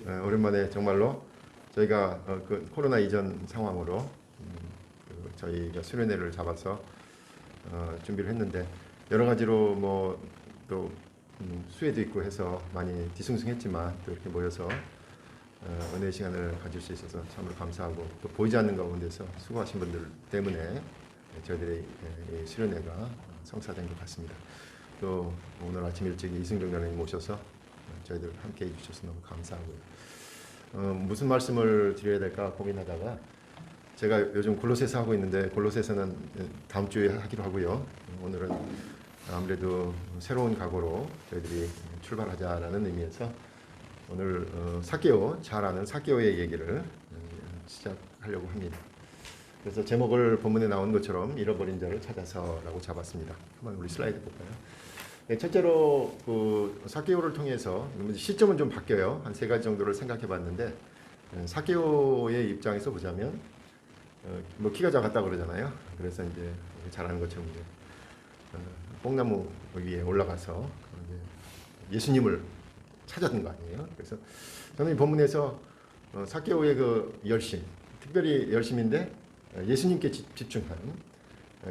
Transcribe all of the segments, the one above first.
오랜만에 정말로 저희가 그 코로나 이전 상황으로 저희가 수련회를 잡아서 준비를 했는데 여러 가지로 뭐또 수혜도 있고 해서 많이 뒤숭숭했지만 또 이렇게 모여서 은혜의 시간을 가질 수 있어서 참으로 감사하고 또 보이지 않는 가운데서 수고하신 분들 때문에 저희들의 수련회가 성사된 것 같습니다. 또 오늘 아침 일찍 이승경 장로님 모셔서 저희들 함께 해주셔서 너무 감사하고요. 무슨 말씀을 드려야 될까 고민하다가 제가 요즘 골로새서 하고 있는데 골로새서는 다음 주에 하기로 하고요. 오늘은 아무래도 새로운 각오로 저희들이 출발하자라는 의미에서 오늘 사개오, 잘 아는 사개오의 얘기를 시작하려고 합니다. 그래서 제목을 본문에 나온 것처럼 잃어버린 자를 찾아서라고 잡았습니다. 한번 우리 슬라이드 볼까요? 네, 첫째로 그 사개오를 통해서 시점은 좀 바뀌어요. 한 세 가지 정도를 생각해 봤는데 사개오의 입장에서 보자면 뭐 키가 작았다 그러잖아요. 그래서 이제 잘 아는 것처럼 이제 뽕나무 위에 올라가서 예수님을 찾았던 거 아니에요. 그래서 저는 이 본문에서 사개오의 그 열심, 특별히 열심인데 예수님께 집중한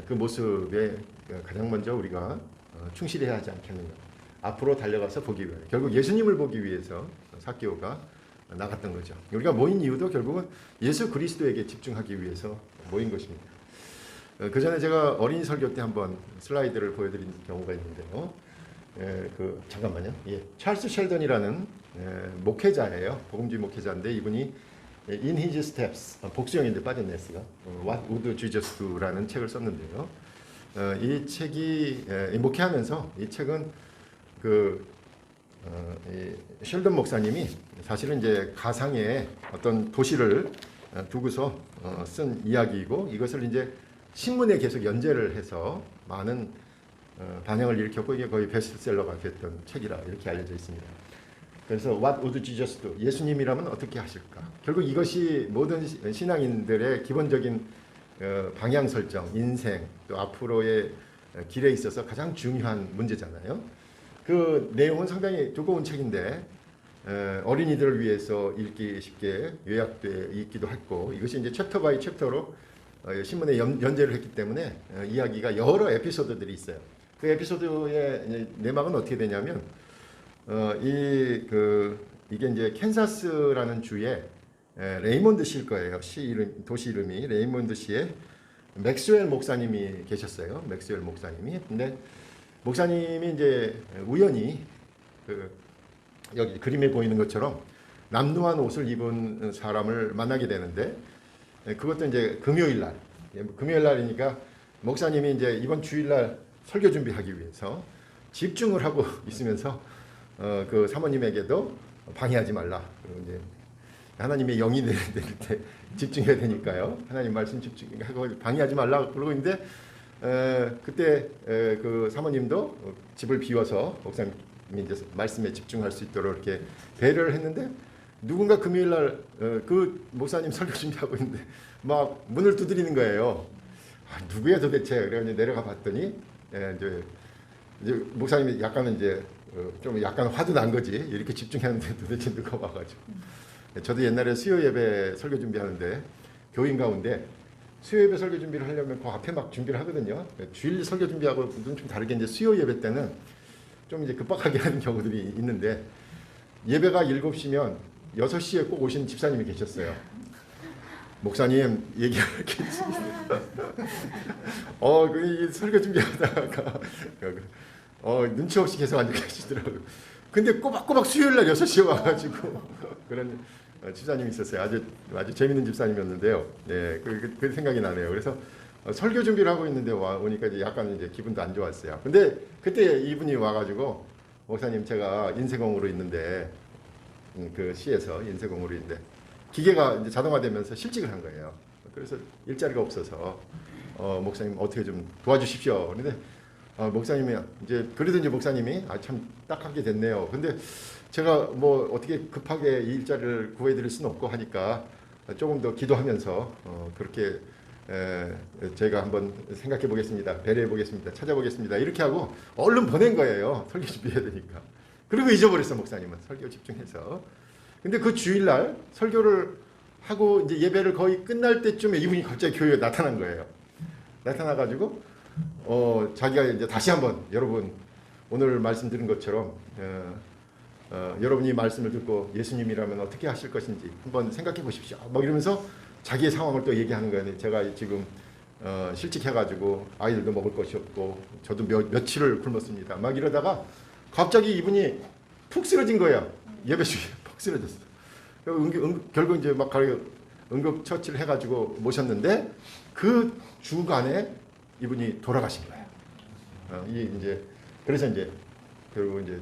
그 모습에 가장 먼저 우리가 충실해야 하지 않겠는가. 앞으로 달려가서 보기 위해 결국 예수님을 보기 위해서 사개오가 나갔던 거죠. 우리가 모인 이유도 결국은 예수 그리스도에게 집중하기 위해서 모인 것입니다. 그 전에 제가 어린이 설교 때 한번 슬라이드를 보여드린 경우가 있는데요. 잠깐만요. 찰스 셸던이라는 목회자예요. 복음주의 목회자인데 이분이 In His Steps, 복수형인데 빠졌네 S가. What Would Jesus Do라는 책을 썼는데요. 이 책이 목회하면서 이 책은 셸던 목사님이 사실은 이제 가상의 어떤 도시를 두고서 쓴 이야기이고 이것을 이제 신문에 계속 연재를 해서 많은 반향을 일으켰고 이게 거의 베스트셀러가 됐던 책이라 이렇게 알려져 있습니다. 그래서 What would Jesus do? 예수님이라면 어떻게 하실까? 결국 이것이 모든 신앙인들의 기본적인 방향 설정, 인생, 또 앞으로의 길에 있어서 가장 중요한 문제잖아요. 그 내용은 상당히 두꺼운 책인데 어린이들을 위해서 읽기 쉽게 요약돼 있기도 했고 이것이 이제 챕터 바이 챕터로 신문에 연재를 했기 때문에 이야기가 여러 에피소드들이 있어요. 그 에피소드의 내막은 어떻게 되냐면 이게 이제 캔사스라는 주에 레이몬드 시일 거예요. 도시 이름이 레이몬드 시에 맥스웰 목사님이 계셨어요. 맥스웰 목사님이. 근데 목사님이 이제 우연히 여기 그림에 보이는 것처럼 남루한 옷을 입은 사람을 만나게 되는데 그것도 이제 금요일 날이니까 목사님이 이제 이번 주일날 설교 준비하기 위해서 집중을 하고 있으면서 그 사모님에게도 방해하지 말라. 그리고 이제 하나님의 영이 내릴 때 집중해야 되니까요. 하나님 말씀 집중하고 방해하지 말라 그러고 있는데 그때 그 사모님도 집을 비워서 목사님이 이제 말씀에 집중할 수 있도록 이렇게 배려를 했는데 누군가 금요일 날 그 목사님 설교 준비하고 있는데 막 문을 두드리는 거예요. 누구야 도대체? 그래서 내려가 봤더니 이제 목사님이 약간은 이제 좀 약간 화도 난 거지. 이렇게 집중하는데 도대체 누가 와가지고. 저도 옛날에 수요 예배 설교 준비하는데 교인 가운데 수요 예배 설교 준비를 하려면 그 앞에 막 준비를 하거든요. 주일 설교 준비하고는 좀 다르게 이제 수요 예배 때는 좀 이제 급박하게 하는 경우들이 있는데 예배가 7시면 6시에 꼭 오시는 집사님이 계셨어요. 목사님 얘기할 게 있습니다. 그 설교 준비하다가 눈치 없이 계속 앉아 계시더라고요. 근데 꼬박꼬박 수요일 날 6시에 와가지고 그런 집사님이 있었어요. 아주 재밌는 집사님이었는데요. 네, 그 생각이 나네요. 그래서 설교 준비를 하고 있는데 오니까 이제 약간 이제 기분도 안 좋았어요. 근데 그때 이분이 와가지고 목사님 제가 인쇄공으로 있는데 그 시에서 인쇄공으로 있는데 기계가 이제 자동화되면서 실직을 한 거예요. 그래서 일자리가 없어서 목사님 어떻게 좀 도와주십시오. 그런데 목사님이 이제 그래도 이제 목사님이 참 딱하게 됐네요. 근데 제가 뭐 어떻게 급하게 이 일자리를 구해드릴 수는 없고 하니까 조금 더 기도하면서 그렇게 제가 한번 생각해 보겠습니다. 배려해 보겠습니다. 찾아보겠습니다. 이렇게 하고 얼른 보낸 거예요. 설교 준비해야 되니까. 그리고 잊어버렸어 목사님은 설교 집중해서. 근데 그 주일날 설교를 하고 이제 예배를 거의 끝날 때쯤에 이분이 갑자기 교회에 나타난 거예요. 나타나가지고 자기가 이제 다시 한번 여러분 오늘 말씀 드린 것처럼 여러분이 말씀을 듣고 예수님이라면 어떻게 하실 것인지 한번 생각해 보십시오. 막 이러면서 자기의 상황을 또 얘기하는 거예요. 제가 지금 실직해가지고 아이들도 먹을 것이 없고 저도 며칠을 굶었습니다. 막 이러다가 갑자기 이분이 푹 쓰러진 거예요. 예배 중에 푹 쓰러졌어. 결국 이제 막 응급처치를 해가지고 모셨는데 그 중간에 이분이 돌아가신 거예요. 그래서 이제 결국 이제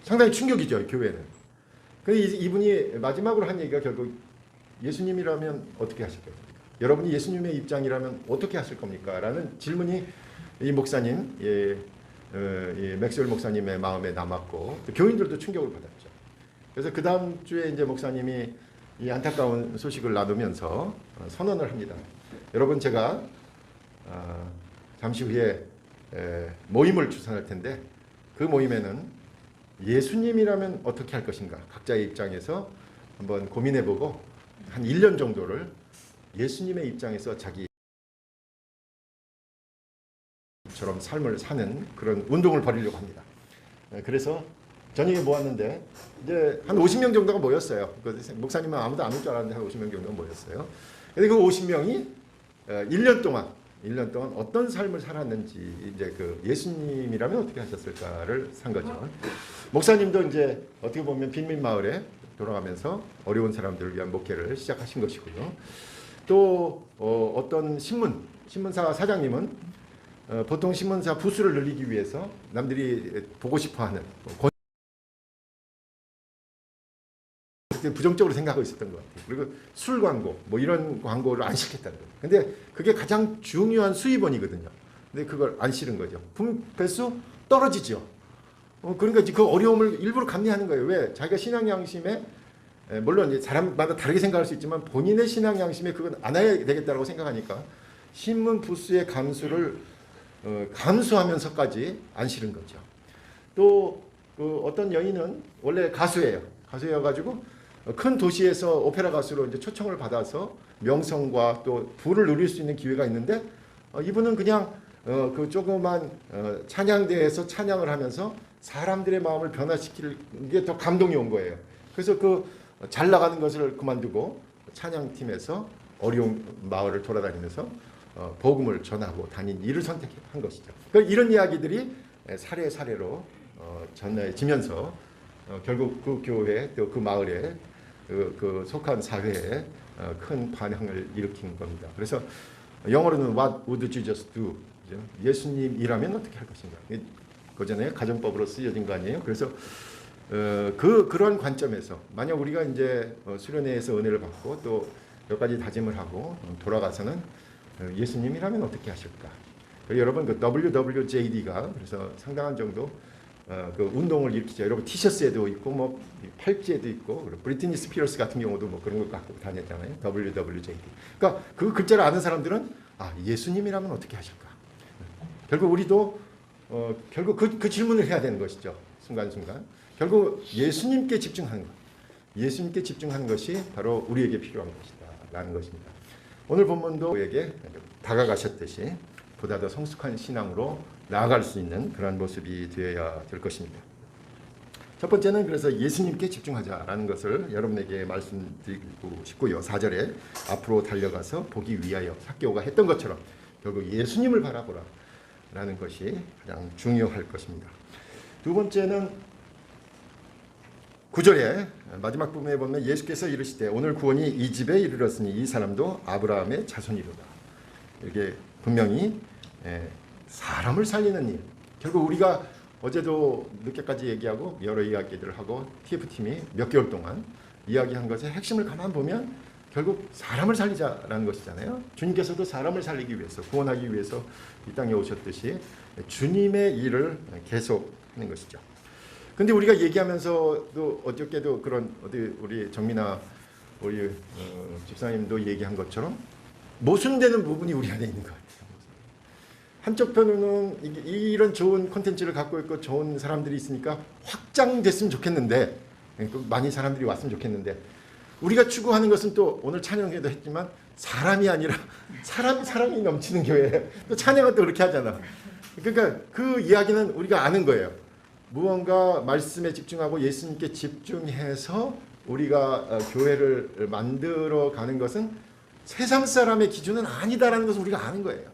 상당히 충격이죠, 교회는. 근데 이분이 마지막으로 한 얘기가 결국 예수님이라면 어떻게 하실 겁니까? 여러분이 예수님의 입장이라면 어떻게 하실 겁니까? 라는 질문이 이 목사님, 맥스웰 목사님의 마음에 남았고 교인들도 충격을 받았죠. 그래서 그 다음 주에 이제 목사님이 이 안타까운 소식을 나누면서 선언을 합니다. 여러분 제가 잠시 후에 모임을 주선할 텐데 그 모임에는 예수님이라면 어떻게 할 것인가 각자의 입장에서 한번 고민해보고 한 1년 정도를 예수님의 입장에서 자기처럼 삶을 사는 그런 운동을 벌이려고 합니다. 그래서 저녁에 모았는데 이제 한 50명 정도가 모였어요. 목사님은 아무도 안 올 줄 알았는데 한 50명 정도가 모였어요. 근데 그 50명이 1년 동안 어떤 삶을 살았는지 이제 그 예수님이라면 어떻게 하셨을까를 산 거죠. 목사님도 이제 어떻게 보면 빈민 마을에 돌아가면서 어려운 사람들을 위한 목회를 시작하신 것이고요. 또 어떤 신문사 사장님은 보통 신문사 부수를 늘리기 위해서 남들이 보고 싶어하는 부정적으로 생각하고 있었던 것 같아요. 그리고 술 광고 뭐 이런 광고를 안 시켰다는 거예요. 근데 그게 가장 중요한 수입원이거든요. 근데 그걸 안 실은 거죠. 배수 떨어지죠. 그러니까 그 어려움을 일부러 감내하는 거예요. 왜? 자기가 신앙 양심에 물론 이제 사람마다 다르게 생각할 수 있지만 본인의 신앙 양심에 그건 안 해야 되겠다고 생각하니까 신문 부수의 감수를 감수하면서까지 안 실은 거죠. 또 그 어떤 여인은 원래 가수여가지고 큰 도시에서 오페라 가수로 이제 초청을 받아서 명성과 또 부를 누릴 수 있는 기회가 있는데 이분은 그냥 그 조그만 찬양대에서 찬양을 하면서 사람들의 마음을 변화시킬 게 더 감동이 온 거예요. 그래서 그 잘 나가는 것을 그만두고 찬양팀에서 어려운 마을을 돌아다니면서 복음을 전하고 다닌 일을 선택한 것이죠. 이런 이야기들이 사례로 전해지면서 결국 그 교회 또 그 마을에 그 속한 사회에 큰 반향을 일으킨 겁니다. 그래서 영어로는 What would Jesus do? 예수님이라면 어떻게 할 것인가? 그 전에 가정법으로 쓰여진 거 아니에요? 그래서 그런 관점에서 만약 우리가 이제 수련회에서 은혜를 받고 또 몇 가지 다짐을 하고 돌아가서는 예수님이라면 어떻게 하실까? 여러분 그 WWJD가 그래서 상당한 정도 그 운동을 일으키죠. 여러분 티셔츠에도 있고 뭐 팔찌에도 있고 그리고 브리트니 스피어스 같은 경우도 뭐 그런 거 갖고 다녔잖아요. WWJD. 그러니까 그 글자를 아는 사람들은 예수님이라면 어떻게 하실까? 결국 우리도 결국 그 질문을 해야 되는 것이죠. 순간순간. 결국 예수님께 집중하는 것. 예수님께 집중하는 것이 바로 우리에게 필요한 것이다라는 것입니다. 오늘 본문도 우리에게 다가가셨듯이 보다 더 성숙한 신앙으로 나아갈 수 있는 그런 모습이 되어야 될 것입니다. 첫 번째는 그래서 예수님께 집중하자라는 것을 여러분에게 말씀드리고 싶고요. 4절에 앞으로 달려가서 보기 위하여 삭개오가 했던 것처럼 결국 예수님을 바라보라라는 것이 가장 중요할 것입니다. 두 번째는 9절에 마지막 부분에 보면 예수께서 이르시되 오늘 구원이 이 집에 이르렀으니 이 사람도 아브라함의 자손이로다. 이게 분명히 사람을 살리는 일. 결국 우리가 어제도 늦게까지 얘기하고 여러 이야기들을 하고 TF팀이 몇 개월 동안 이야기한 것의 핵심을 가만 보면 결국 사람을 살리자라는 것이잖아요. 주님께서도 사람을 살리기 위해서 구원하기 위해서 이 땅에 오셨듯이 주님의 일을 계속하는 것이죠. 근데 우리가 얘기하면서도 어저께도 그런 우리 정민아 우리 집사님도 얘기한 것처럼 모순되는 부분이 우리 안에 있는 것 같아요. 한쪽 편으로는 이런 좋은 콘텐츠를 갖고 있고 좋은 사람들이 있으니까 확장됐으면 좋겠는데 많이 사람들이 왔으면 좋겠는데 우리가 추구하는 것은 또 오늘 찬양에도 했지만 사람이 아니라 사람이 넘치는 교회예요. 또 찬양은 또 그렇게 하잖아. 그러니까 그 이야기는 우리가 아는 거예요. 무언가 말씀에 집중하고 예수님께 집중해서 우리가 교회를 만들어 가는 것은 세상 사람의 기준은 아니다라는 것을 우리가 아는 거예요.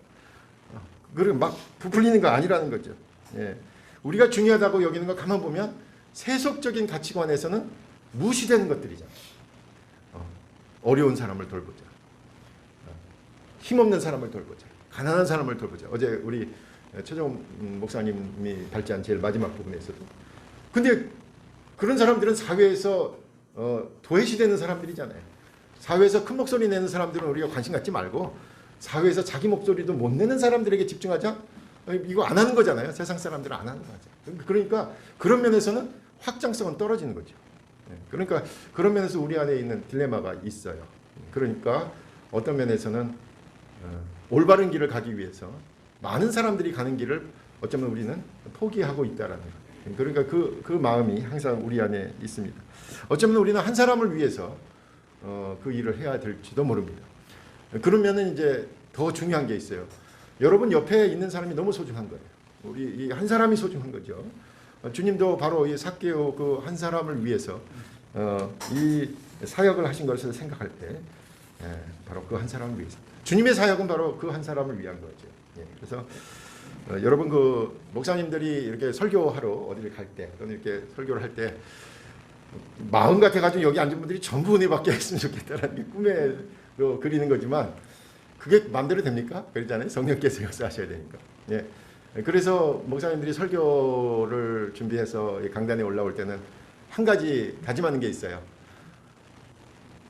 그리고 막 부풀리는 거 아니라는 거죠. 예. 우리가 중요하다고 여기는 거 가만 보면 세속적인 가치관에서는 무시되는 것들이잖아요. 어려운 사람을 돌보자. 힘없는 사람을 돌보자. 가난한 사람을 돌보자. 어제 우리 최종 목사님이 발제한 제일 마지막 부분에서도. 근데 그런 사람들은 사회에서 도외시되는 사람들이잖아요. 사회에서 큰 목소리 내는 사람들은 우리가 관심 갖지 말고 사회에서 자기 목소리도 못 내는 사람들에게 집중하자. 이거 안 하는 거잖아요. 세상 사람들은 안 하는 거죠. 그러니까 그런 면에서는 확장성은 떨어지는 거죠. 그러니까 그런 면에서 우리 안에 있는 딜레마가 있어요. 그러니까 어떤 면에서는 올바른 길을 가기 위해서 많은 사람들이 가는 길을 어쩌면 우리는 포기하고 있다라는 거예요. 그러니까 그 마음이 항상 우리 안에 있습니다. 어쩌면 우리는 한 사람을 위해서 그 일을 해야 될지도 모릅니다. 그러면은 이제 더 중요한 게 있어요. 여러분 옆에 있는 사람이 너무 소중한 거예요. 우리 이 한 사람이 소중한 거죠. 주님도 바로 이 삭개오 그 한 사람을 위해서 이 사역을 하신 것을 생각할 때 바로 그 한 사람을 위해서 주님의 사역은 바로 그 한 사람을 위한 거죠. 그래서 여러분 그 목사님들이 이렇게 설교하러 어디를 갈 때 또는 이렇게 설교를 할 때 마음 같아가지고 여기 앉은 분들이 전부 은혜 받게 했으면 좋겠다라는 꿈에 그리는 거지만 그게 마음대로 됩니까? 그러잖아요. 성령께서 역사하셔야 되니까. 예. 그래서 목사님들이 설교를 준비해서 강단에 올라올 때는 한 가지 다짐하는 게 있어요.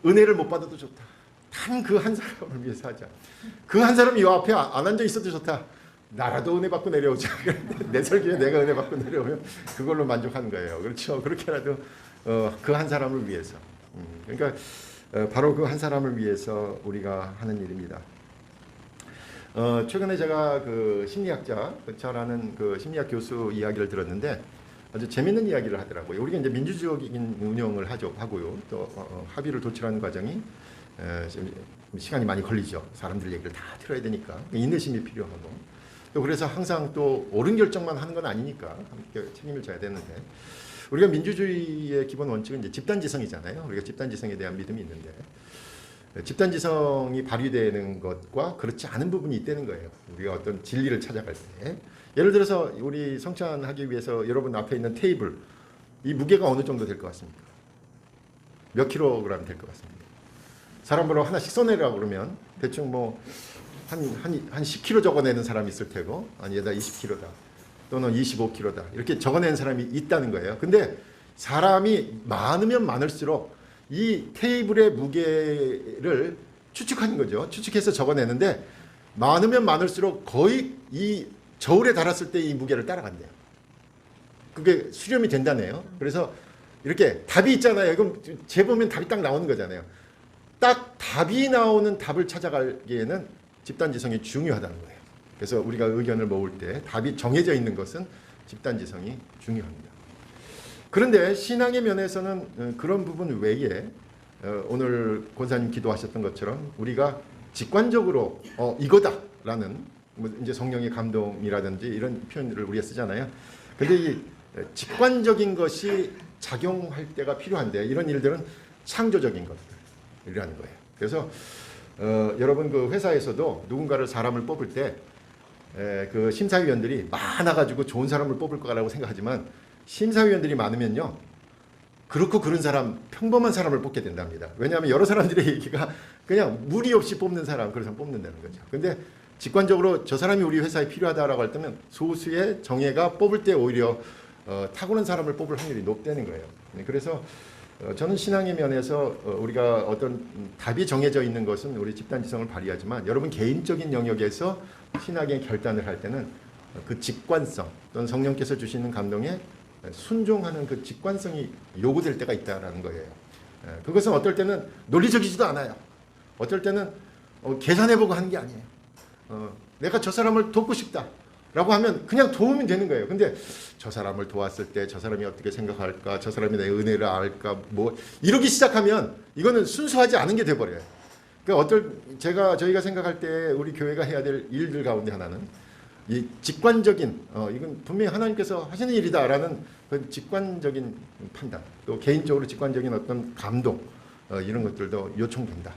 은혜를 못 받아도 좋다. 단 그 한 사람을 위해서 하자. 그 한 사람이 이 앞에 안 앉아 있어도 좋다. 나라도 은혜 받고 내려오자. 내 설교에 내가 은혜 받고 내려오면 그걸로 만족하는 거예요. 그렇죠. 그렇게라도 그 한 사람을 위해서. 그러니까 바로 그 한 사람을 위해서 우리가 하는 일입니다. 최근에 제가 그 심리학자 저라는 그 심리학 교수 이야기를 들었는데 아주 재밌는 이야기를 하더라고요. 우리가 이제 민주적인 운영을 하고요. 또 합의를 도출하는 과정이 시간이 많이 걸리죠. 사람들 얘기를 다 들어야 되니까 인내심이 필요하고 또 그래서 항상 또 옳은 결정만 하는 건 아니니까 함께 책임을 져야 되는데 우리가 민주주의의 기본 원칙은 이제 집단지성이잖아요. 우리가 집단지성에 대한 믿음이 있는데 집단지성이 발휘되는 것과 그렇지 않은 부분이 있다는 거예요. 우리가 어떤 진리를 찾아갈 때 예를 들어서 우리 성찬하기 위해서 여러분 앞에 있는 테이블 이 무게가 어느 정도 될 것 같습니까? 몇 킬로그램 될 것 같습니다. 사람으로 하나씩 써내라고 그러면 대충 뭐 한 10kg 적어내는 사람이 있을 테고 아니 얘다 20kg다 또는 25kg다 이렇게 적어내는 사람이 있다는 거예요. 근데 사람이 많으면 많을수록 이 테이블의 무게를 추측하는 거죠. 추측해서 적어내는데 많으면 많을수록 거의 이 저울에 달았을 때 이 무게를 따라간대요. 그게 수렴이 된다네요. 그래서 이렇게 답이 있잖아요. 그럼 재보면 답이 딱 나오는 거잖아요. 딱 답이 나오는 답을 찾아가기에는 집단지성이 중요하다는 거예요. 그래서 우리가 의견을 모을 때 답이 정해져 있는 것은 집단지성이 중요합니다. 그런데 신앙의 면에서는 그런 부분 외에 오늘 권사님 기도하셨던 것처럼 우리가 직관적으로 이거다라는 뭐 이제 성령의 감동이라든지 이런 표현들을 우리가 쓰잖아요. 근데 이 직관적인 것이 작용할 때가 필요한데 이런 일들은 창조적인 것들이라는 거예요. 그래서 여러분 그 회사에서도 누군가를 사람을 뽑을 때 그 심사위원들이 많아가지고 좋은 사람을 뽑을 거라고 생각하지만 심사위원들이 많으면요 그렇고 그런 사람 평범한 사람을 뽑게 된답니다. 왜냐하면 여러 사람들의 얘기가 그냥 무리 없이 뽑는 사람 그래서 뽑는다는 거죠. 근데 직관적으로 저 사람이 우리 회사에 필요하다라고 할 때면 소수의 정예가 뽑을 때 오히려 타고난 사람을 뽑을 확률이 높다는 거예요. 그래서 저는 신앙의 면에서 우리가 어떤 답이 정해져 있는 것은 우리 집단지성을 발휘하지만 여러분 개인적인 영역에서 신학의 결단을 할 때는 그 직관성 또는 성령께서 주시는 감동에 순종하는 그 직관성이 요구될 때가 있다라는 거예요. 그것은 어떨 때는 논리적이지도 않아요. 어떨 때는 계산해보고 하는 게 아니에요. 내가 저 사람을 돕고 싶다. 라고 하면 그냥 도움이 되는 거예요. 근데 저 사람을 도왔을 때 저 사람이 어떻게 생각할까, 저 사람이 내 은혜를 알까, 뭐 이러기 시작하면 이거는 순수하지 않은 게 돼버려요. 그러니까 저희가 생각할 때 우리 교회가 해야 될 일들 가운데 하나는 이 직관적인 이건 분명히 하나님께서 하시는 일이다라는 그 직관적인 판단, 또 개인적으로 직관적인 어떤 감동 이런 것들도 요청된다.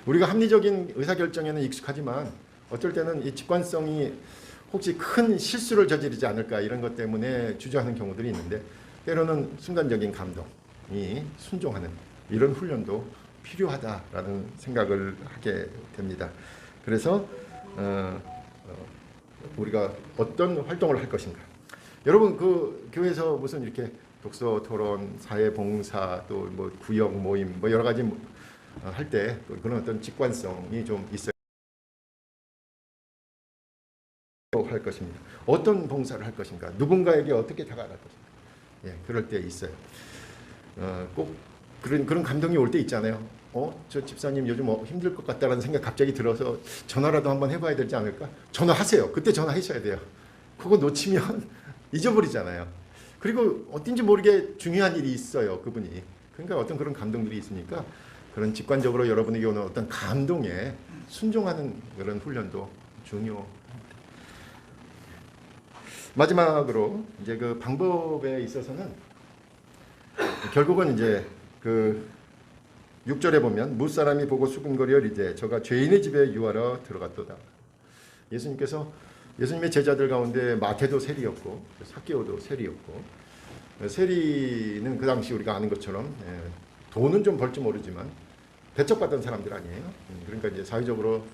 우리가 합리적인 의사결정에는 익숙하지만 어떨 때는 이 직관성이 혹시 큰 실수를 저지르지 않을까 이런 것 때문에 주저하는 경우들이 있는데 때로는 순간적인 감동이 순종하는 이런 훈련도 필요하다라는 생각을 하게 됩니다. 그래서 우리가 어떤 활동을 할 것인가. 여러분 그 교회에서 무슨 이렇게 독서 토론, 사회 봉사, 또 뭐 구역 모임 뭐 여러 가지 할 때 그런 어떤 직관성이 좀 있어요. 할 것입니다. 어떤 봉사를 할 것인가, 누군가에게 어떻게 다가갈 것인가. 예, 그럴 때 있어요. 꼭 그런 감동이 올 때 있잖아요. 저 집사님 요즘 힘들 것 같다라는 생각 갑자기 들어서 전화라도 한번 해봐야 되지 않을까? 전화하세요. 그때 전화하셔야 돼요. 그거 놓치면 잊어버리잖아요. 그리고 어딘지 모르게 중요한 일이 있어요. 그분이. 그러니까 어떤 그런 감동들이 있으니까 그런 직관적으로 여러분에게 오는 어떤 감동에 순종하는 그런 훈련도 중요합니다. 마지막으로 이제 그 방법에 있어서는 결국은 이제 그 6절에 보면 무사람이 보고 수군거려 이르되 저가 죄인의 집에 유하러 들어갔도다. 예수님의 제자들 가운데 마태도 세리였고 삭개오도 세리였고, 세리는 그 당시 우리가 아는 것처럼 돈은 좀 벌지 모르지만 배척받던 사람들 아니에요. 그러니까 이제 사회적으로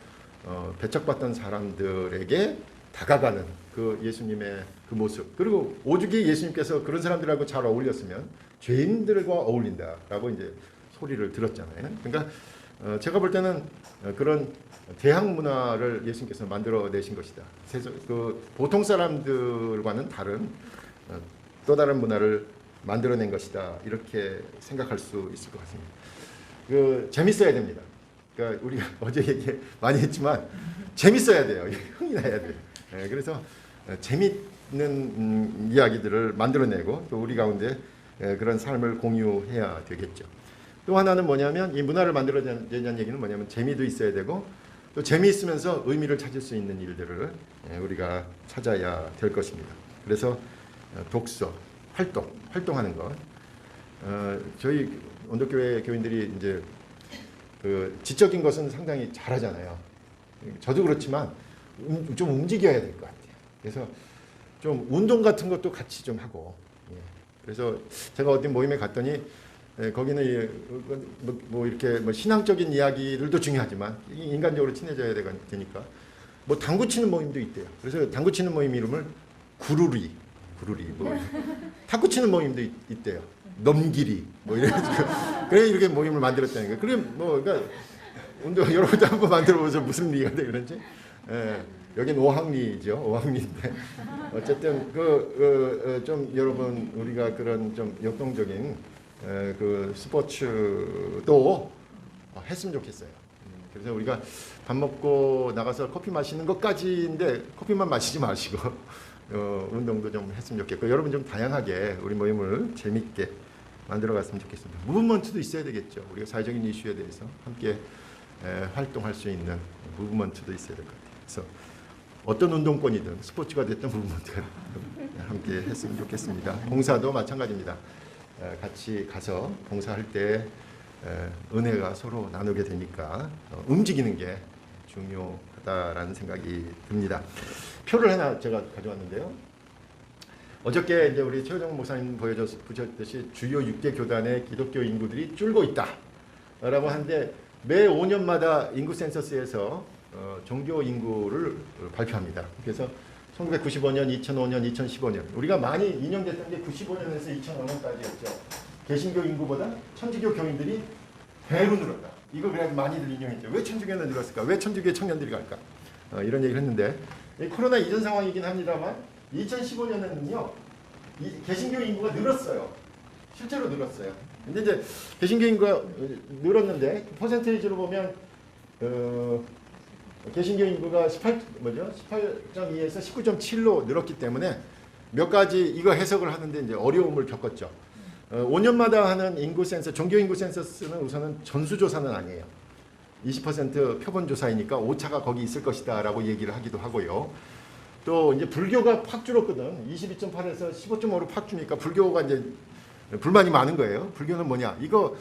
배척받던 사람들에게 다가가는 그 예수님의 그 모습, 그리고 오죽이 예수님께서 그런 사람들하고 잘 어울렸으면 죄인들과 어울린다라고 이제 소리를 들었잖아요. 그러니까 제가 볼 때는 그런 대학 문화를 예수님께서 만들어내신 것이다. 그 보통 사람들과는 다른 또 다른 문화를 만들어낸 것이다. 이렇게 생각할 수 있을 것 같습니다. 재밌어야 됩니다. 그러니까 우리가 어제 얘기 많이 했지만 재밌어야 돼요. 흥이 나야 돼요. 그래서 재밌는 이야기들을 만들어내고 또 우리 가운데 그런 삶을 공유해야 되겠죠. 또 하나는 뭐냐면 이 문화를 만들어내자는 얘기는 뭐냐면 재미도 있어야 되고 또 재미있으면서 의미를 찾을 수 있는 일들을 우리가 찾아야 될 것입니다. 그래서 독서, 활동하는 것. 저희 온도교회 교인들이 이제 그 지적인 것은 상당히 잘하잖아요. 저도 그렇지만 좀 움직여야 될 것 같아요. 그래서 좀 운동 같은 것도 같이 좀 하고. 그래서 제가 어디 모임에 갔더니 거기는 뭐 이렇게 뭐 신앙적인 이야기들도 중요하지만 인간적으로 친해져야 되니까 뭐 당구 치는 모임도 있대요. 그래서 당구 치는 모임 이름을 구루리 뭐 탁구 치는 모임도 있대요. 넘기리 뭐 이래가지고 그래 이렇게 모임을 만들었다는 거예요. 그래 뭐 그러니까 운동 여러분도 한번 만들어보세요. 무슨 리가 돼 그런지. 여긴 오학리죠. 오학리인데 어쨌든 좀 여러분 우리가 그런 좀 역동적인 그 스포츠도 했으면 좋겠어요. 그래서 우리가 밥 먹고 나가서 커피 마시는 것까지인데 커피만 마시지 마시고 운동도 좀 했으면 좋겠고 여러분 좀 다양하게 우리 모임을 재밌게 만들어 갔으면 좋겠습니다. 무브먼트도 있어야 되겠죠. 우리가 사회적인 이슈에 대해서 함께 활동할 수 있는 무브먼트도 있어야 될 것 같아요. 그래서 어떤 운동권이든 스포츠가 됐든 무브먼트가 됐든 함께 했으면 좋겠습니다. 봉사도 마찬가지입니다. 같이 가서 봉사할 때 은혜가 서로 나누게 되니까 움직이는 게 중요하다라는 생각이 듭니다. 표를 하나 제가 가져왔는데요. 어저께 이제 우리 최호정 목사님 보여주셨듯이 주요 6개 교단의 기독교 인구들이 줄고 있다라고 하는데 매 5년마다 인구 센서스에서 종교 인구를 발표합니다. 그래서 1995년, 2005년, 2015년 우리가 많이 인용됐던 게 95년에서 2005년까지였죠. 개신교 인구보다 천주교 교인들이 배로 늘었다. 이거 그냥 많이들 인용했죠. 왜 천주교는 늘었을까? 왜 천주교 청년들이 갈까? 이런 얘기를 했는데 코로나 이전 상황이긴 합니다만 2015년에는요. 이 개신교 인구가 늘었어요. 실제로 늘었어요. 근데 이제 개신교 인구가 늘었는데 퍼센테이지로 보면 개신교 인구가 18.2에서 19.7로 늘었기 때문에 몇 가지 이거 해석을 하는데 이제 어려움을 겪었죠. 5년마다 하는 인구 센서, 종교 인구 센서스는 우선은 전수조사는 아니에요. 20% 표본 조사이니까 오차가 거기 있을 것이다라고 얘기를 하기도 하고요. 또 이제 불교가 팍 줄었거든. 22.8에서 15.5로 팍 주니까 불교가 이제 불만이 많은 거예요. 불교는 뭐냐? 이거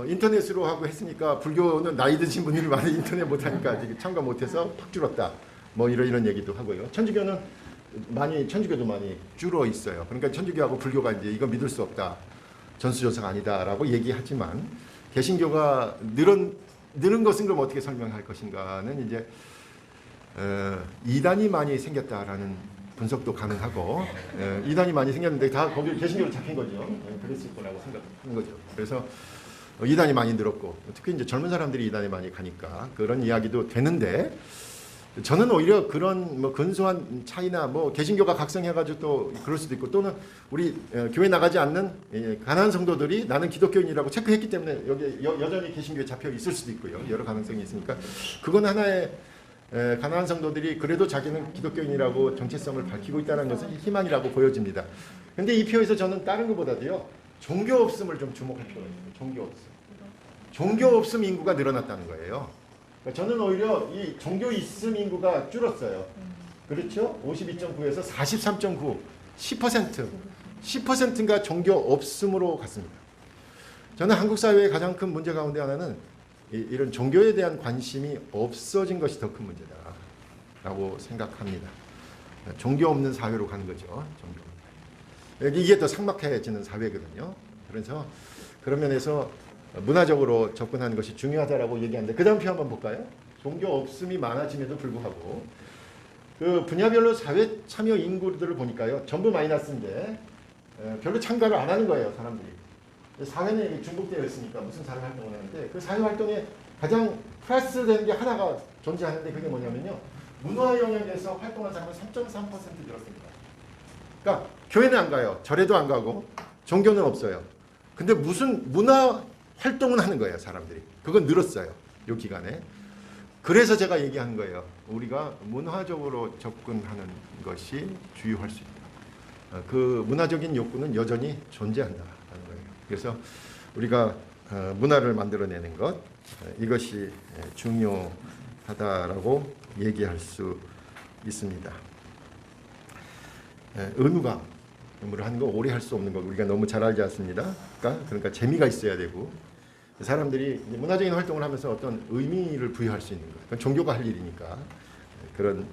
인터넷으로 하고 했으니까 불교는 나이 드신 분들이 많이 인터넷 못하니까 아직 참가 못해서 팍 줄었다. 뭐 이런 얘기도 하고요. 천주교도 많이 줄어 있어요. 그러니까 천주교하고 불교가 이제 이거 믿을 수 없다. 전수조사가 아니다라고 얘기하지만 개신교가 늘은 것은 그럼 어떻게 설명할 것인가는 이제 이단이 많이 생겼다라는 분석도 가능하고 이단이 많이 생겼는데 다 거기 개신교로 잡힌 거죠. 그랬을 거라고 생각하는 거죠. 그래서 이단이 많이 늘었고 특히 이제 젊은 사람들이 이단에 많이 가니까 그런 이야기도 되는데 저는 오히려 그런 뭐 근소한 차이나 뭐 개신교가 각성해가지고 또 그럴 수도 있고 또는 우리 교회 나가지 않는 가난한 성도들이 나는 기독교인이라고 체크했기 때문에 여기 여전히 개신교에 잡혀 있을 수도 있고요. 여러 가능성이 있으니까 그건 하나의 가난한 성도들이 그래도 자기는 기독교인이라고 정체성을 밝히고 있다는 것은 희망이라고 보여집니다. 그런데 이 표에서 저는 다른 것보다도요. 종교 없음을 좀 주목할 필요가 있습니다. 종교 없음. 종교 없음 인구가 늘어났다는 거예요. 저는 오히려 이 종교 있음 인구가 줄었어요. 그렇죠? 52.9에서 43.9, 10%. 10%가 종교 없음으로 갔습니다. 저는 한국 사회의 가장 큰 문제 가운데 하나는 이런 종교에 대한 관심이 없어진 것이 더 큰 문제다라고 생각합니다. 종교 없는 사회로 가는 거죠. 종교. 이게 더 삭막해지는 사회거든요. 그래서 그런 면에서 문화적으로 접근하는 것이 중요하다라고 얘기하는데 그 다음 표 한번 볼까요? 종교 없음이 많아짐에도 불구하고 그 분야별로 사회 참여 인구들을 보니까요. 전부 마이너스인데 별로 참가를 안 하는 거예요. 사람들이. 사회는 중복되어 있으니까 무슨 사회 활동을 하는데 그 사회 활동에 가장 플러스 되는 게 하나가 존재하는데 그게 뭐냐면요. 문화 영역에서 활동한 사람은 3.3% 늘었습니다. 그러니까 교회는 안 가요. 절에도 안 가고 종교는 없어요. 근데 무슨 문화 활동은 하는 거예요. 사람들이. 그건 늘었어요. 이 기간에. 그래서 제가 얘기한 거예요. 우리가 문화적으로 접근하는 것이 주요할 수 있다. 그 문화적인 욕구는 여전히 존재한다는 거예요. 그래서 우리가 문화를 만들어내는 것 이것이 중요하다라고 얘기할 수 있습니다. 의무감을 하는 거 오래 할 수 없는 거 우리가 너무 잘 알지 않습니다. 그러니까 재미가 있어야 되고 사람들이 문화적인 활동을 하면서 어떤 의미를 부여할 수 있는 것. 그건 종교가 할 일이니까 그런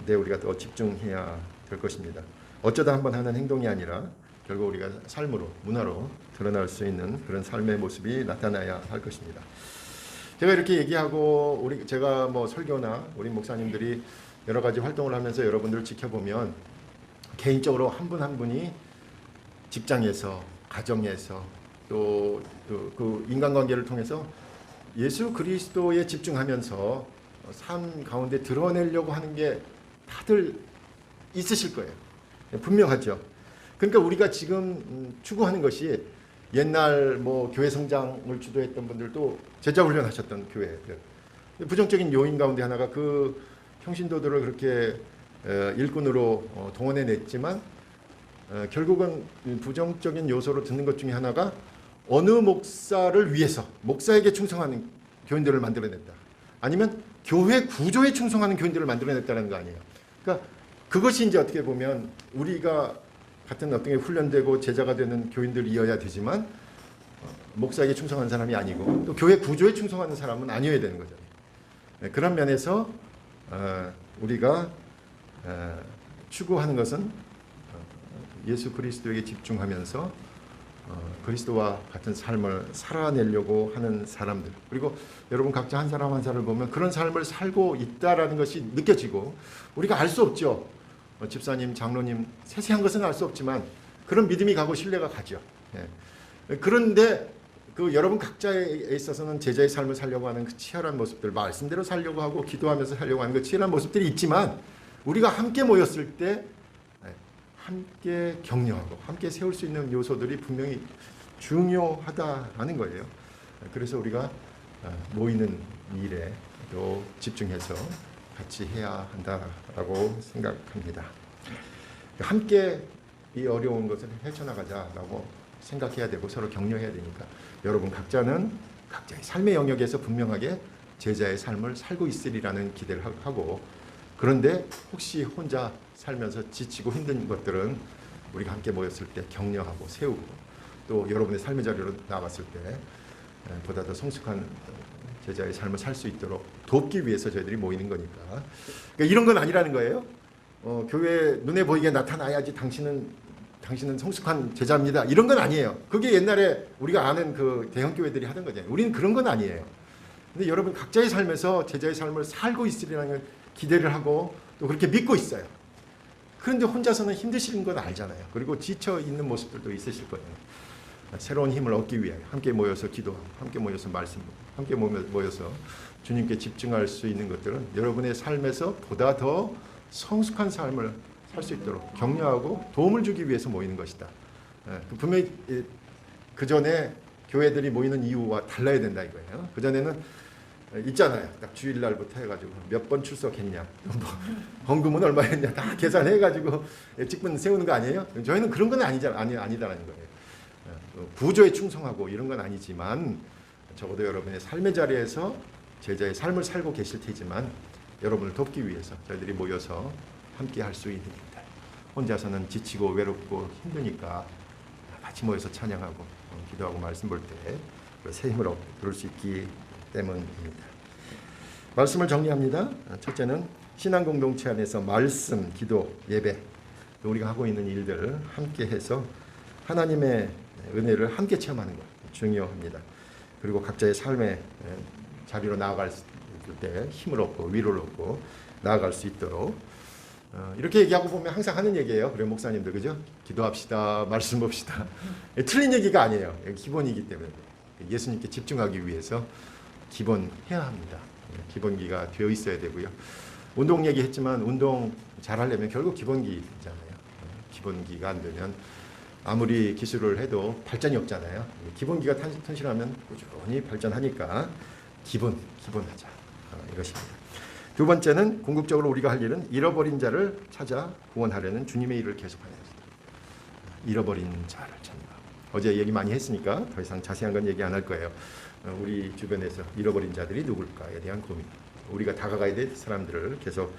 데 우리가 더 집중해야 될 것입니다. 어쩌다 한번 하는 행동이 아니라 결국 우리가 삶으로 문화로 드러날 수 있는 그런 삶의 모습이 나타나야 할 것입니다. 제가 이렇게 얘기하고 제가 뭐 설교나 우리 목사님들이 여러 가지 활동을 하면서 여러분들을 지켜보면 개인적으로 한 분 한 분이 직장에서 가정에서 또 그 인간관계를 통해서 예수 그리스도에 집중하면서 삶 가운데 드러내려고 하는 게 다들 있으실 거예요. 분명하죠. 그러니까 우리가 지금 추구하는 것이 옛날 뭐 교회 성장을 주도했던 분들도 제자 훈련하셨던 교회들. 부정적인 요인 가운데 하나가 그 평신도들을 그렇게 일꾼으로 동원해냈지만 결국은 부정적인 요소로 듣는 것 중에 하나가 어느 목사를 위해서 목사에게 충성하는 교인들을 만들어냈다. 아니면 교회 구조에 충성하는 교인들을 만들어냈다는 거 아니에요. 그러니까 그것이 이제 어떻게 보면 우리가 같은 어떤 게 훈련되고 제자가 되는 교인들이어야 되지만 목사에게 충성하는 사람이 아니고 또 교회 구조에 충성하는 사람은 아니어야 되는 거죠. 그런 면에서 우리가 추구하는 것은 예수 그리스도에게 집중하면서 그리스도와 같은 삶을 살아내려고 하는 사람들 그리고 여러분 각자 한 사람 한 사람을 보면 그런 삶을 살고 있다라는 것이 느껴지고 우리가 알 수 없죠. 집사님, 장로님 세세한 것은 알 수 없지만 그런 믿음이 가고 신뢰가 가죠. 그런데 그 여러분 각자에 있어서는 제자의 삶을 살려고 하는 그 치열한 모습들 말씀대로 살려고 하고 기도하면서 살려고 하는 그 치열한 모습들이 있지만 우리가 함께 모였을 때 함께 격려하고 함께 세울 수 있는 요소들이 분명히 중요하다라는 거예요. 그래서 우리가 모이는 일에 또 집중해서 같이 해야 한다라고 생각합니다. 함께 이 어려운 것을 헤쳐나가자라고 생각해야 되고 서로 격려해야 되니까 여러분 각자는 각자의 삶의 영역에서 분명하게 제자의 삶을 살고 있으리라는 기대를 하고, 그런데 혹시 혼자 살면서 지치고 힘든 것들은 우리가 함께 모였을 때 격려하고 세우고, 또 여러분의 삶의 자리로 나갔을 때 보다 더 성숙한 제자의 삶을 살 수 있도록 돕기 위해서 저희들이 모이는 거니까. 그러니까 이런 건 아니라는 거예요. 교회 눈에 보이게 나타나야지 당신은 성숙한 제자입니다, 이런 건 아니에요. 그게 옛날에 우리가 아는 그 대형 교회들이 하던 거잖아요. 우리는 그런 건 아니에요. 근데 여러분 각자의 삶에서 제자의 삶을 살고 있으리라는 기대를 하고 또 그렇게 믿고 있어요. 그런데 혼자서는 힘드신 건 알잖아요. 그리고 지쳐 있는 모습들도 있으실 거예요. 새로운 힘을 얻기 위해 함께 모여서 기도하고, 함께 모여서 말씀하고, 함께 모여서 주님께 집중할 수 있는 것들은 여러분의 삶에서 보다 더 성숙한 삶을 살 수 있도록 격려하고 도움을 주기 위해서 모이는 것이다. 분명히 그 전에 교회들이 모이는 이유와 달라야 된다 이거예요. 그 전에는 있잖아요. 딱 주일날부터 해가지고 몇 번 출석했냐, 헌금은 얼마 했냐 다 계산해가지고 직분 세우는 거 아니에요? 저희는 그런 건 아니다라는 거예요. 구조에 충성하고 이런 건 아니지만 적어도 여러분의 삶의 자리에서 제자의 삶을 살고 계실 테지만 여러분을 돕기 위해서 저희들이 모여서 함께 할 수 있는 일들, 혼자서는 지치고 외롭고 힘드니까 같이 모여서 찬양하고 기도하고 말씀 볼 때 새 힘을 얻을 수 있기 때문입니다. 말씀을 정리합니다. 첫째는 신앙 공동체 안에서 말씀, 기도, 예배, 우리가 하고 있는 일들 함께 해서 하나님의 은혜를 함께 체험하는 것 중요합니다. 그리고 각자의 삶의 자리로 나아갈 때 힘을 얻고 위로를 얻고 나아갈 수 있도록 이렇게 얘기하고 보면 항상 하는 얘기예요. 그래 목사님들, 그죠? 기도합시다, 말씀 봅시다. 틀린 얘기가 아니에요. 기본이기 때문에 예수님께 집중하기 위해서 기본해야 합니다. 기본기가 되어 있어야 되고요. 운동 얘기했지만 운동 잘하려면 결국 기본기잖아요. 기본기가 안 되면 아무리 기술을 해도 발전이 없잖아요. 기본기가 튼실하면 꾸준히 발전하니까 기본하자, 이것입니다. 두 번째는 궁극적으로 우리가 할 일은 잃어버린 자를 찾아 구원하려는 주님의 일을 계속하는 것이다. 잃어버린 자를 찾는 것. 어제 얘기 많이 했으니까 더 이상 자세한 건 얘기 안 할 거예요. 우리 주변에서 잃어버린 자들이 누굴까에 대한 고민, 우리가 다가가야 될 사람들을 계속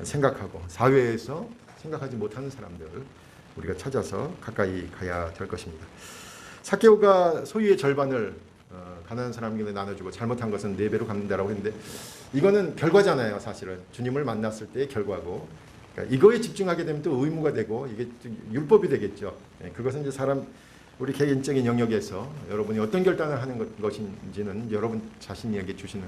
생각하고 사회에서 생각하지 못하는 사람들 우리가 찾아서 가까이 가야 될 것입니다. 삭개오가 소유의 절반을 가난한 사람에게 나눠주고 잘못한 것은 4배로 갚는다라고 했는데 이거는 결과잖아요. 사실은 주님을 만났을 때의 결과고, 그러니까 이거에 집중하게 되면 또 의무가 되고 이게 율법이 되겠죠. 그것은 이제 우리 개인적인 영역에서 여러분이 어떤 결단을 하는 것인지는 여러분 자신에게 주시는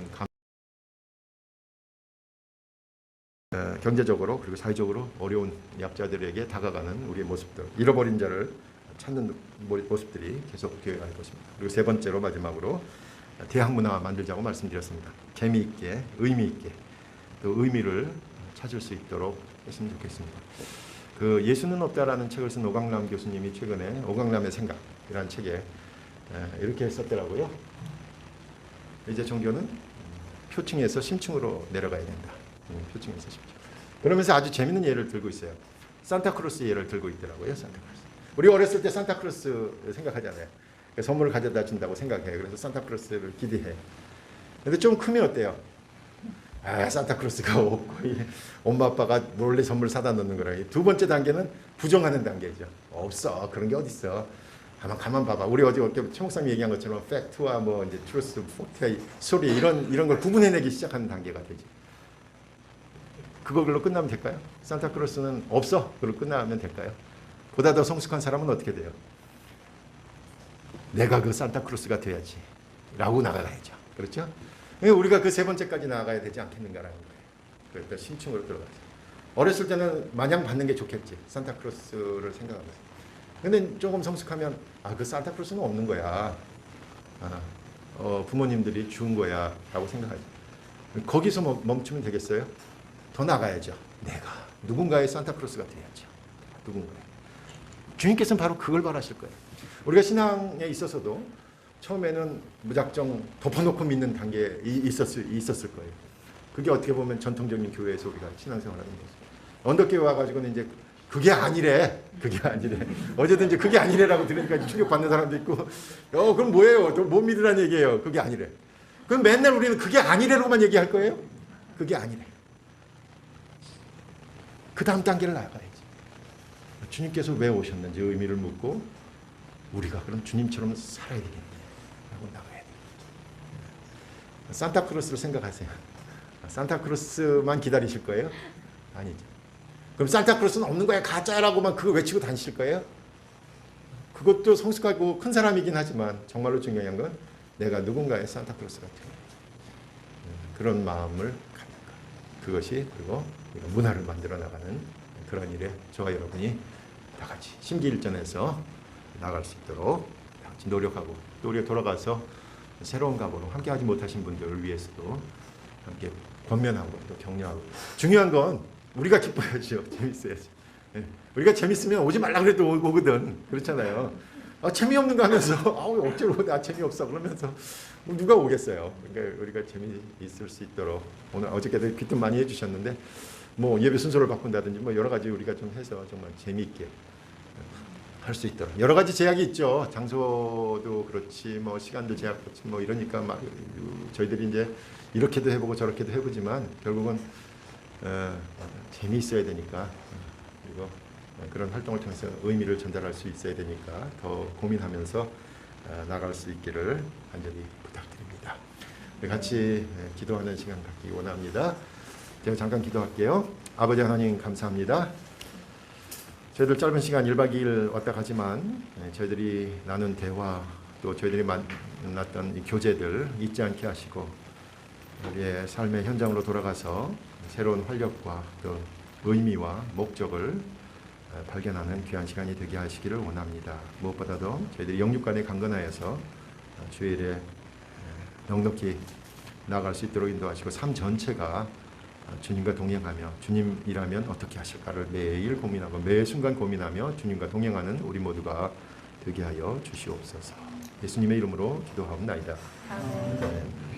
경제적으로 그리고 사회적으로 어려운 약자들에게 다가가는 우리의 모습들, 잃어버린 자를 찾는 모습들이 계속 되어야 할 것입니다. 그리고 세 번째로 마지막으로 대학 문화 만들자고 말씀드렸습니다. 재미있게, 의미있게 또 의미를 찾을 수 있도록 했으면 좋겠습니다. 그 예수는 없다라는 책을 쓴 오강남 교수님이 최근에 오강남의 생각이라는 책에 이렇게 썼더라고요. 이제 종교는 표층에서 심층으로 내려가야 된다. 표층에서 심층. 그러면서 아주 재밌는 예를 들고 있어요. 산타크로스 예를 들고 있더라고요. 산타크로스. 우리 어렸을 때 산타크로스 생각하잖아요. 선물을 가져다 준다고 생각해요. 그래서 산타크로스를 기대해. 근데 좀 크면 어때요? 산타크로스가 없고 엄마 아빠가 몰래 선물 사다 놓는 거라. 두 번째 단계는 부정하는 단계죠. 없어, 그런 게 어딨어. 가만 봐봐. 우리 어제 최 목사님 얘기한 것처럼 팩트와 뭐 이제 트루스, 포트의 소리 이런 걸 구분해내기 시작하는 단계가 되지. 그걸로 끝나면 될까요? 산타크로스는 없어. 그걸로 끝나면 될까요? 보다 더 성숙한 사람은 어떻게 돼요? 내가 그 산타크로스가 돼야지 라고 나가야죠. 그렇죠? 우리가 그 세 번째까지 나아가야 되지 않겠는가라는 거예요. 그러니까 심층으로 들어가서. 어렸을 때는 마냥 받는 게 좋겠지. 산타크로스를 생각하면서. 근데 조금 성숙하면 그 산타크로스는 없는 거야. 부모님들이 준 거야 라고 생각하죠. 거기서 멈추면 되겠어요? 더 나가야죠. 내가 누군가의 산타크로스가 돼야죠. 누군가의. 주님께서는 바로 그걸 바라실 거예요. 우리가 신앙에 있어서도 처음에는 무작정 덮어놓고 믿는 단계에 있었을 거예요. 그게 어떻게 보면 전통적인 교회에서 우리가 신앙생활하는 거죠. 언덕교회 와가지고는 이제 그게 아니래. 어제도 이제 그게 아니래라고 들으니까 충격받는 사람도 있고, 그럼 뭐예요? 또 뭐 믿으라는 얘기예요? 그게 아니래. 그럼 맨날 우리는 그게 아니래로만 얘기할 거예요? 그게 아니래. 그 다음 단계를 나가야지. 주님께서 왜 오셨는지 의미를 묻고, 우리가 그럼 주님처럼 살아야 되겠네 라고 나가야 돼요. 산타크로스를 생각하세요. 산타크로스만 기다리실 거예요? 아니죠. 그럼 산타크로스는 없는 거야, 가짜라고만 그거 외치고 다니실 거예요? 그것도 성숙하고 큰 사람이긴 하지만 정말로 중요한 건 내가 누군가의 산타크로스 같은 그런 마음을 갖는 것. 그것이 그리고 문화를 만들어 나가는 그런 일에 저와 여러분이 다 같이 심기일전해서 나갈 수 있도록 다 같이 노력하고 또 우리가 돌아가서 새로운 각오로 함께하지 못하신 분들을 위해서도 함께 권면하고 또 격려하고. 중요한 건 우리가 기뻐야죠. 재밌어야죠. 우리가 재밌으면 오지 말라 그래도 오거든. 그렇잖아요. 재미없는 거 하면서 억지로 나 재미없어 그러면서 누가 오겠어요. 그러니까 우리가 재미있을 수 있도록 오늘 어저께도 귀뜸 많이 해주셨는데 뭐 예배 순서를 바꾼다든지 뭐 여러 가지 우리가 좀 해서 정말 재미있게 할 수 있도록. 여러 가지 제약이 있죠. 장소도 그렇지 뭐 시간도 제약 그렇지 뭐 이러니까 막 저희들이 이제 이렇게도 해보고 저렇게도 해보지만 결국은 재미있어야 되니까 그리고 그런 활동을 통해서 의미를 전달할 수 있어야 되니까 더 고민하면서 나갈 수 있기를 간절히 부탁드립니다. 같이 기도하는 시간 갖기 원합니다. 제가 잠깐 기도할게요. 아버지 하나님 감사합니다. 저희들 짧은 시간 1박 2일 왔다 가지만 저희들이 나눈 대화 또 저희들이 만났던 이 교제들 잊지 않게 하시고 우리의 삶의 현장으로 돌아가서 새로운 활력과 또 의미와 목적을 발견하는 귀한 시간이 되게 하시기를 원합니다. 무엇보다도 저희들이 영육간에 강건하여서 주일에 넉넉히 나아갈 수 있도록 인도하시고 삶 전체가 주님과 동행하며 주님이라면 어떻게 하실까를 매일 고민하고 매 순간 고민하며 주님과 동행하는 우리 모두가 되게 하여 주시옵소서. 예수님의 이름으로 기도하옵나이다. 아멘.